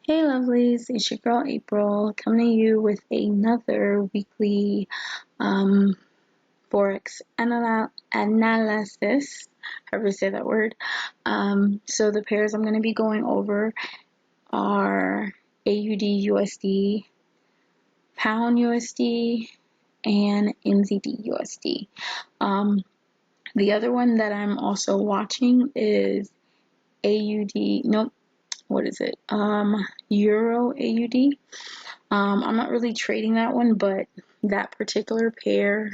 Hey lovelies, it's your girl April coming to you with another weekly Forex analysis, however you say that word. So the pairs I'm going to be going over are AUD USD, Pound USD, and NZD USD. The other one that I'm also watching is Euro AUD. I'm not really trading that one, but that particular pair,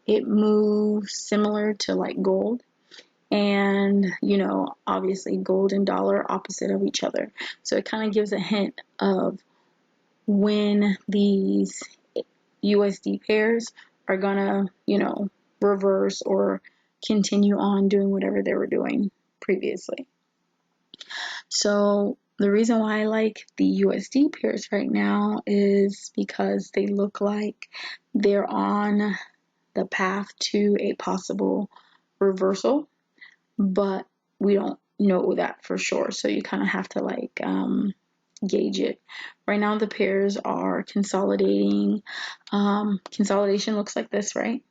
it moves similar to like gold. And, obviously gold and dollar are opposite of each other. So it kind of gives a hint of when these USD pairs are gonna, reverse or continue on doing whatever they were doing previously. So the reason why I like the USD pairs right now is because they look like they're on the path to a possible reversal, but we don't know that for sure. So you kind of have to gauge it. Right now the pairs are consolidating. Consolidation looks like this, right?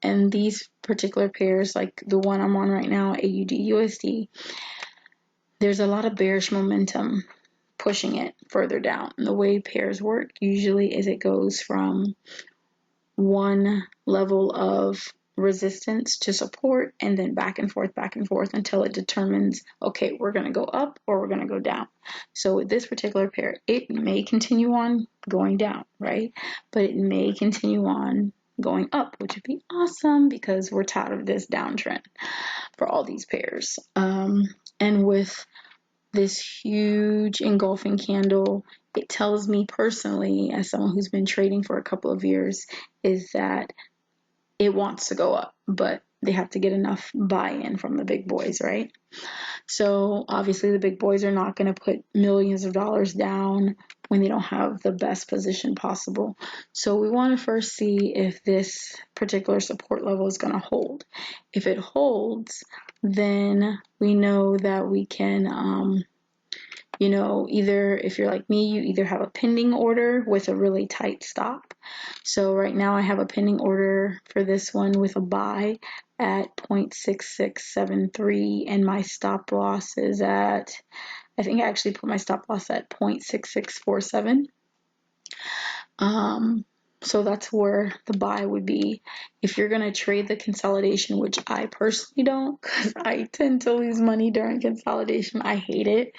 And these particular pairs, like the one I'm on right now, AUD USD, there's a lot of bearish momentum pushing it further down. And the way pairs work usually is it goes from one level of resistance to support and then back and forth until it determines, okay, we're going to go up or we're going to go down. So with this particular pair, it may continue on going down, right? But it may continue on going up, which would be awesome because we're tired of this downtrend for all these pairs. And with this huge engulfing candle, it tells me personally, as someone who's been trading for a couple of years, is that it wants to go up, but they have to get enough buy-in from the big boys, right? So obviously the big boys are not going to put millions of dollars down when they don't have the best position possible. So we want to first see if this particular support level is going to hold. If it holds, then we know that we can, either, if you're like me, you either have a pending order with a really tight stop. So right now I have a pending order for this one with a buy at 0.6673 and my stop loss is at, I think I actually put my stop loss at 0.6647. So that's where the buy would be. If you're going to trade the consolidation, which I personally don't, because I tend to lose money during consolidation. I hate it.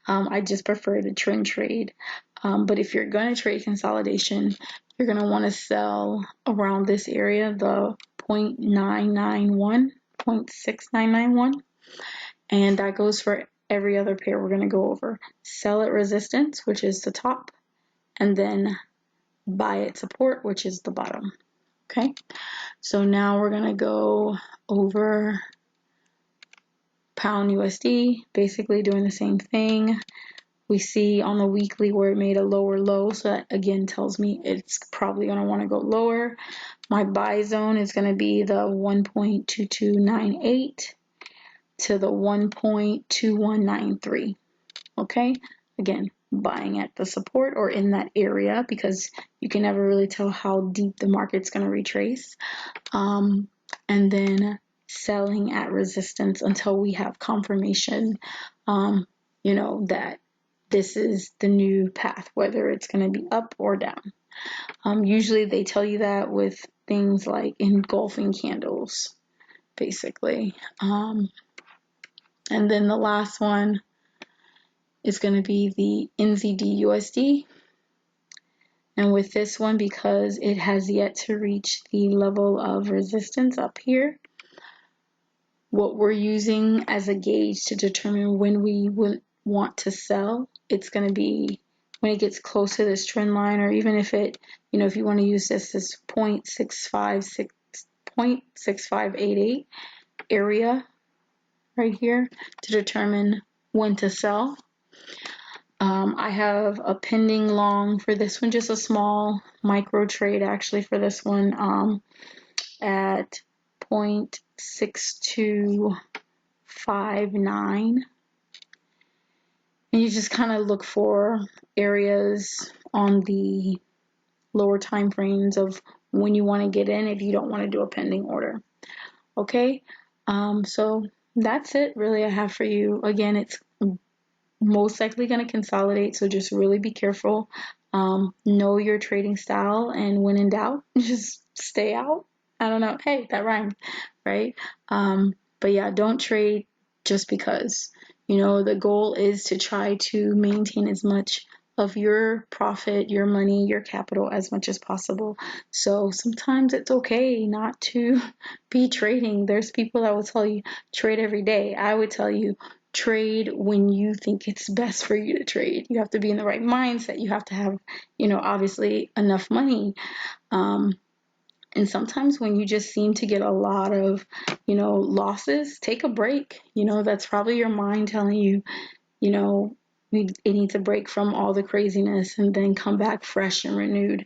I just prefer to trend trade. But if you're going to trade consolidation, you're going to want to sell around this area, the 0.991, 0.6991. And that goes for every other pair we're going to go over. Sell at resistance, which is the top, and then buy at support, which is the bottom. Okay, so now we're going to go over Pound USD, basically doing the same thing. We see on the weekly where it made a lower low, so that again tells me it's probably going to want to go lower. My buy zone is going to be the 1.2298 to the 1.2193. Okay, again, buying at the support or in that area because you can never really tell how deep the market's going to retrace. And then selling at resistance until we have confirmation, that this is the new path, whether it's going to be up or down. Usually they tell you that with things like engulfing candles, basically. And then the last one is going to be the NZDUSD. And with this one, because it has yet to reach the level of resistance up here, what we're using as a gauge to determine when we would want to sell, it's going to be when it gets close to this trend line, or even if it, if you want to use this 0.6588 area right here to determine when to sell. I have a pending long for this one, just a small micro trade actually for this one at 0.6259. And you just kind of look for areas on the lower time frames of when you want to get in if you don't want to do a pending order. Okay, so that's it really I have for you. Again, it's most likely going to consolidate, so just really be careful. Know your trading style, and when in doubt, just stay out. I don't know. Hey, that rhymed, right? But yeah, don't trade just because. You know, the goal is to try to maintain as much of your profit, your money, your capital as much as possible. So sometimes it's okay not to be trading. There's people that will tell you trade every day. I would tell you trade when you think it's best for you to trade. You have to be in the right mindset. You have to have, obviously enough money. And sometimes when you just seem to get a lot of, losses, take a break. That's probably your mind telling you, it needs a break from all the craziness and then come back fresh and renewed.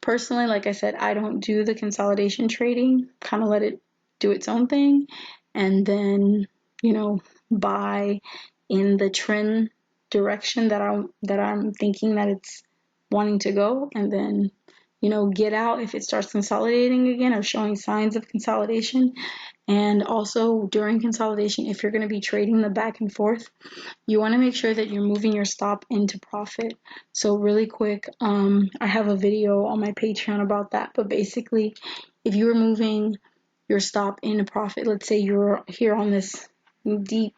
Personally, like I said, I don't do the consolidation trading, kind of let it do its own thing, and then, buy in the trend direction that I'm thinking that it's wanting to go, and then, get out if it starts consolidating again or showing signs of consolidation. And also during consolidation, if you're going to be trading the back and forth, you want to make sure that you're moving your stop into profit. So really quick, I have a video on my Patreon about that, but basically if you're moving your stop into profit, let's say you're here on this deep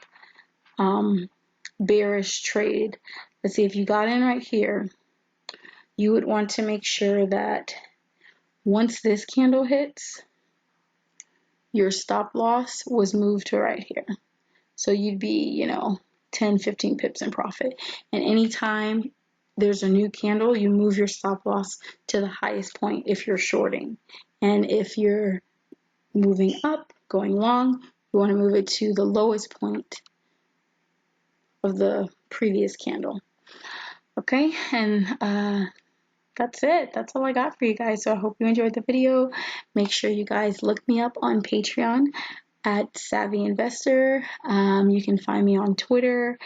bearish trade, let's see, if you got in right here, you would want to make sure that once this candle hits, your stop loss was moved to right here. So you'd be, 10, 15 pips in profit. And anytime there's a new candle, you move your stop loss to the highest point if you're shorting. And if you're moving up, going long, you want to move it to the lowest point of the previous candle. Okay, and that's it. That's all I got for you guys. So I hope you enjoyed the video. Make sure you guys look me up on Patreon at Savvy Investor. You can find me on Twitter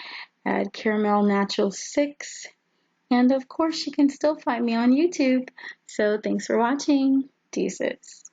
at CaramelNatural6. And of course, you can still find me on YouTube. So thanks for watching. Deuces.